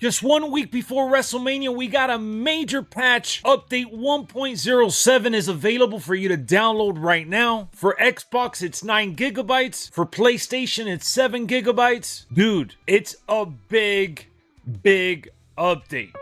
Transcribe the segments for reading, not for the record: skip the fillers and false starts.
Just 1 week before WrestleMania, we got a major patch. Update 1.07 is available for you to download right now. For Xbox, it's 9 gigabytes. For PlayStation, it's 7 gigabytes. Dude, it's a big update.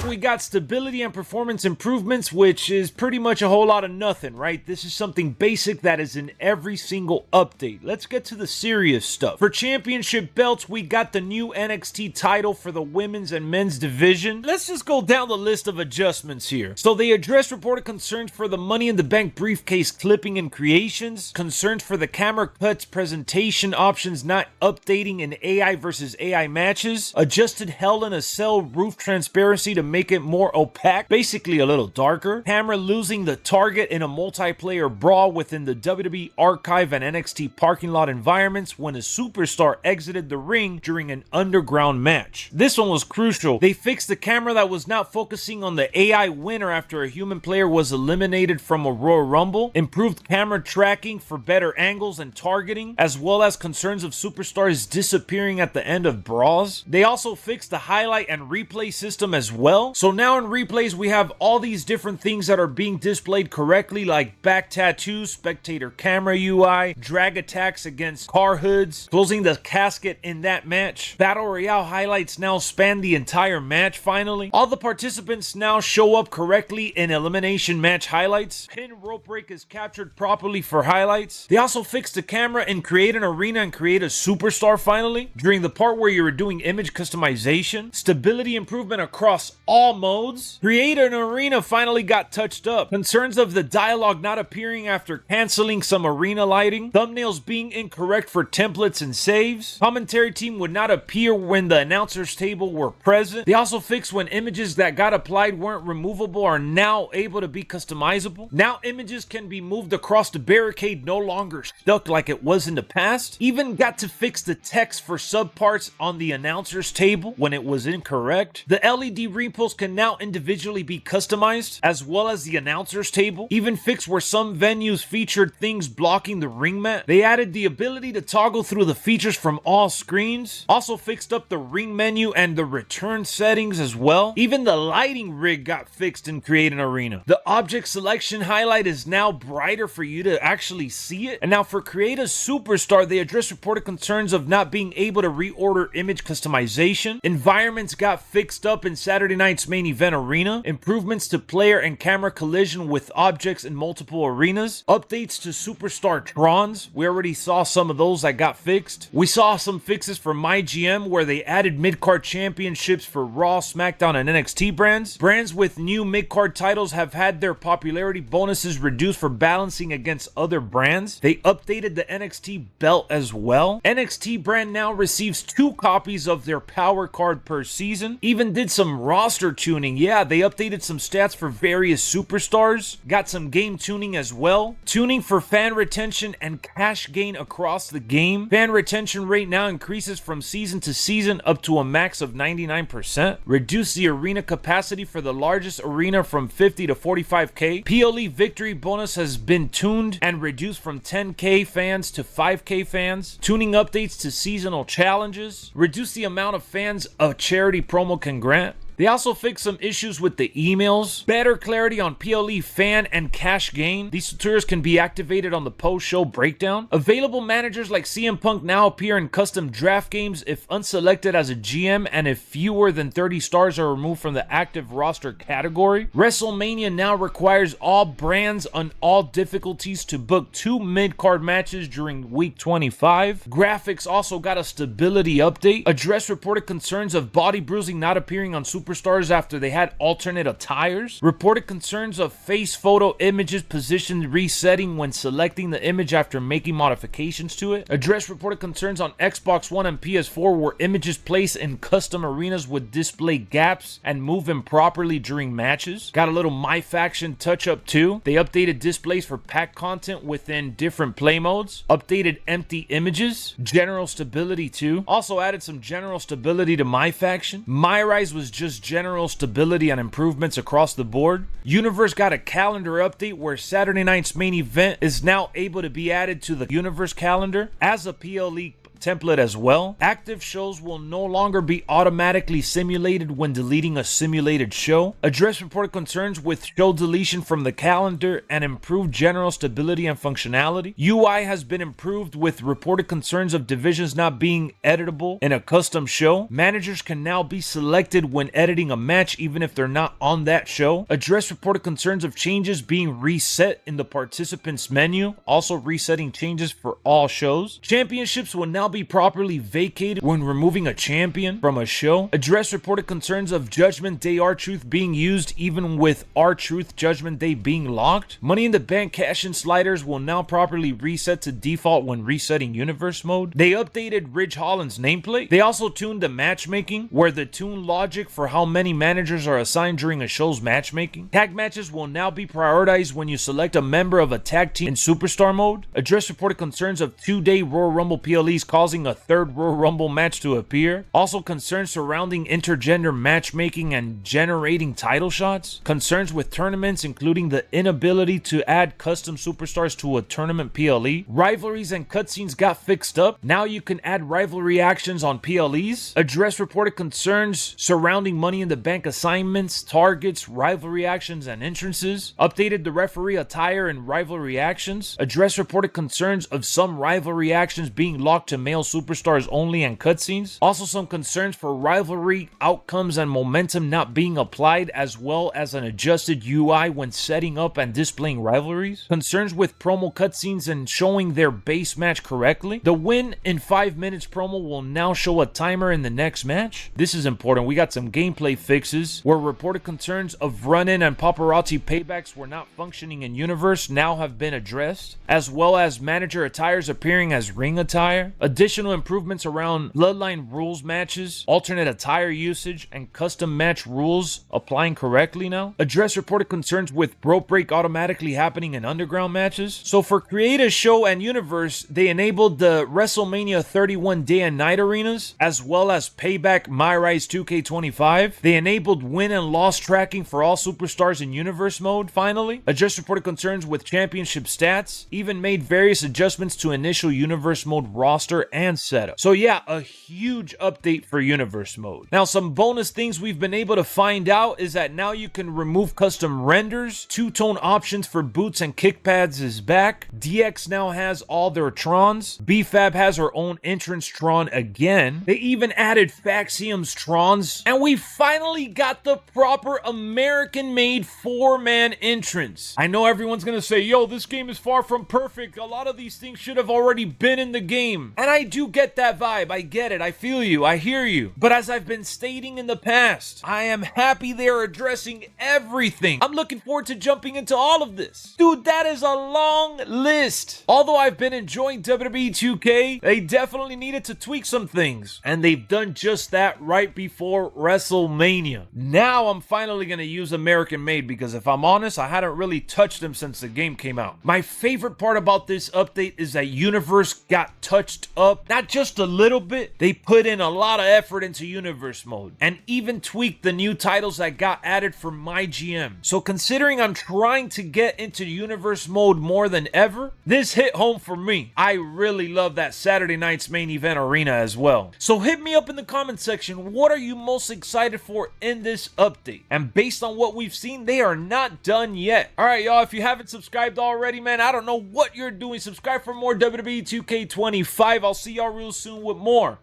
We got stability and performance improvements, which is pretty much a whole lot of nothing, right? This is something basic that is in every single update. Let's get to the serious stuff. For championship belts, we got the new NXT title for the women's and men's division. Let's just go down the list of adjustments here. So they addressed reported concerns for the Money in the Bank briefcase clipping and creations, concerns for the camera cuts presentation options not updating in AI versus AI matches, adjusted Hell in a Cell roof transparency to make it more opaque, basically a little darker, camera losing the target in a multiplayer brawl within the WWE archive and NXT parking lot environments when a superstar exited the ring during an underground match. This one was crucial. They fixed the camera that was not focusing on the AI winner after a human player was eliminated from a Royal Rumble, improved camera tracking for better angles and targeting, as well as concerns of superstars disappearing at the end of brawls. They also fixed the highlight and replay system as well. So now in replays, we have all these different things that are being displayed correctly, like back tattoos, spectator camera UI, drag attacks against car hoods, closing the casket in that match. Battle Royale highlights now span the entire match finally. All the participants now show up correctly in elimination match highlights. Pin rope break is captured properly for highlights. They also fixed the camera and create an arena and create a superstar finally. During the part where you were doing image customization, stability improvement across all modes. Create an arena finally got touched up. Concerns of the dialogue not appearing after canceling some arena lighting. Thumbnails being incorrect for templates and saves. Commentary team would not appear when the announcers table were present. They also fixed when images that got applied weren't removable are now able to be customizable. Now images can be moved across the barricade, no longer stuck like it was in the past. Even got to fix the text for subparts on the announcers table when it was incorrect. The LED repos can now individually be customized, as well as the announcers table. Even fixed where some venues featured things blocking the ring mat. They added the ability to toggle through the features from all screens. Also fixed up the ring menu and the return settings as well. Even the lighting rig got fixed in Create an Arena. The object selection highlight is now brighter for you to actually see it. And now for Create a Superstar, they addressed reported concerns of not being able to reorder image customization. Environments got fixed up in Saturday night's main event arena. Improvements to player and camera collision with objects in multiple arenas. Updates to Superstar Trons. We already saw some of those that got fixed. We saw some fixes for MyGM where they added mid-card championships for Raw, SmackDown, and NXT brands. Brands with new mid-card titles have had their popularity bonuses reduced for balancing against other brands. They updated the NXT belt as well. NXT brand now receives 2 copies of their power card per season. Even did some roster tuning. Yeah, they updated some stats for various superstars. Got some game tuning as well. Tuning for fan retention and cash gain across the game. Fan retention rate now increases from season to season up to a max of 99%. Reduce the arena capacity for the largest arena from 50 to 45k. PLE victory bonus has been tuned and reduced from 10k fans to 5k fans. Tuning updates to seasonal challenges. Reduce the amount of fans a charity promo can grant. They also fixed some issues with the emails, better clarity on PLE fan and cash gain. These tutorials can be activated on the post-show breakdown. Available managers like CM Punk now appear in custom draft games if unselected as a GM and if fewer than 30 stars are removed from the active roster category. WrestleMania now requires all brands on all difficulties to book 2 mid-card matches during week 25. Graphics also got a stability update. Address reported concerns of body bruising not appearing on Super superstars after they had alternate attires. Reported concerns of face photo images position resetting when selecting the image after making modifications to it. Addressed reported concerns on Xbox One and PS4 where images placed in custom arenas would display gaps and move improperly during matches. Got a little My Faction touch up too. They updated displays for pack content within different play modes. Updated empty images. General stability too. Also added some general stability to My Faction. My Rise was just general stability and improvements across the board. Universe got a calendar update where Saturday night's main event is now able to be added to the Universe calendar as a PLE template as well. Active shows will no longer be automatically simulated when deleting a simulated show. Address reported concerns with show deletion from the calendar and improved general stability and functionality. UI has been improved with reported concerns of divisions not being editable in a custom show. Managers can now be selected when editing a match even if they're not on that show. Address reported concerns of changes being reset in the participants menu, also resetting changes for all shows. Championships will now be properly vacated when removing a champion from a show. Address reported concerns of Judgment Day R-Truth being used even with R-Truth Judgment Day being locked. Money in the Bank cash-in sliders will now properly reset to default when resetting Universe mode. They updated Ridge Holland's nameplate. They also tuned the matchmaking where the tune logic for how many managers are assigned during a show's matchmaking. Tag matches will now be prioritized when you select a member of a tag team in Superstar mode. Address reported concerns of 2-day Royal Rumble PLEs causing a third Royal Rumble match to appear. Also concerns surrounding intergender matchmaking and generating title shots. Concerns with tournaments including the inability to add custom superstars to a tournament PLE. Rivalries and cutscenes got fixed up. Now you can add rivalry actions on PLEs. Address reported concerns surrounding Money in the Bank assignments, targets, rivalry actions, and entrances. Updated the referee attire and rivalry actions. Address reported concerns of some rivalry actions being locked to male superstars only and cutscenes. Also some concerns for rivalry outcomes and momentum not being applied, as well as an adjusted UI when setting up and displaying rivalries. Concerns with promo cutscenes and showing their base match correctly. The win in 5 minutes promo will now show a timer in the next match. This is important. We got some gameplay fixes where reported concerns of run-in and paparazzi paybacks were not functioning in Universe now have been addressed, as well as manager attires appearing as ring attire. Additional improvements around bloodline rules matches, alternate attire usage, and custom match rules applying correctly now. Address reported concerns with rope break automatically happening in underground matches. So for Create a Show and Universe, they enabled the WrestleMania 31 day and night arenas, as well as Payback My Rise 2k25. They enabled win and loss tracking for all superstars in Universe mode, finally. Address reported concerns with championship stats, even made various adjustments to initial Universe mode roster and setup. So yeah, a huge update for Universe mode. Now some bonus things we've been able to find out is that now you can remove custom renders. Two-tone options for boots and kick pads is back. DX now has all their Trons. BFAB has her own entrance Tron again. They even added Faxium's Trons. And we finally got the proper American-made 4-man entrance. I know everyone's gonna say, yo, this game is far from perfect. A lot of these things should have already been in the game. And I do get that vibe. I get it. I feel you. I hear you. But as I've been stating in the past, I am happy they're addressing everything. I'm looking forward to jumping into all of this. Dude, that is a long list. Although I've been enjoying WWE 2K, they definitely needed to tweak some things. And they've done just that right before WrestleMania. Now I'm finally going to use American Made because if I'm honest, I hadn't really touched them since the game came out. My favorite part about this update is that Universe got touched up, not just a little bit. They put in a lot of effort into Universe mode and even tweaked the new titles that got added for MyGM. So considering I'm trying to get into Universe mode more than ever, this hit home for me. I really love that Saturday night's main event arena as well. So hit me up in the comment section. What are you most excited for in this update? And based on what we've seen, they are not done yet. All right, y'all, if you haven't subscribed already, man, I don't know what you're doing. Subscribe for more WWE 2k25. I'll see y'all real soon with more.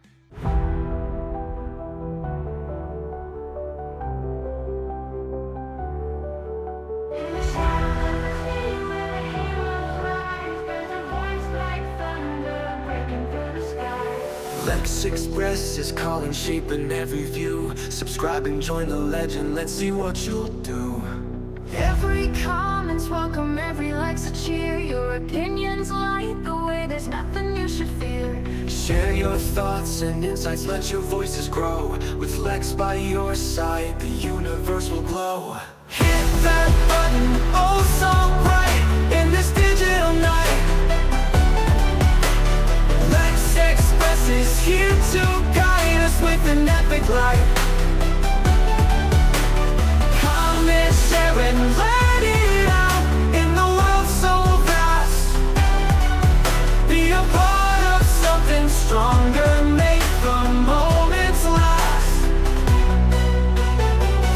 Lexx LexxExpress is calling, shaping every view. Subscribe and join the legend, let's see what you'll do. Every comment's welcome, every like's a cheer. Your opinions light the way, there's nothing you should fear. Share your thoughts and insights, let your voices grow. With Lexx by your side, the universe will glow. Hit that button, oh so bright, in this digital night. LexxExpress is here to guide us with an epic light.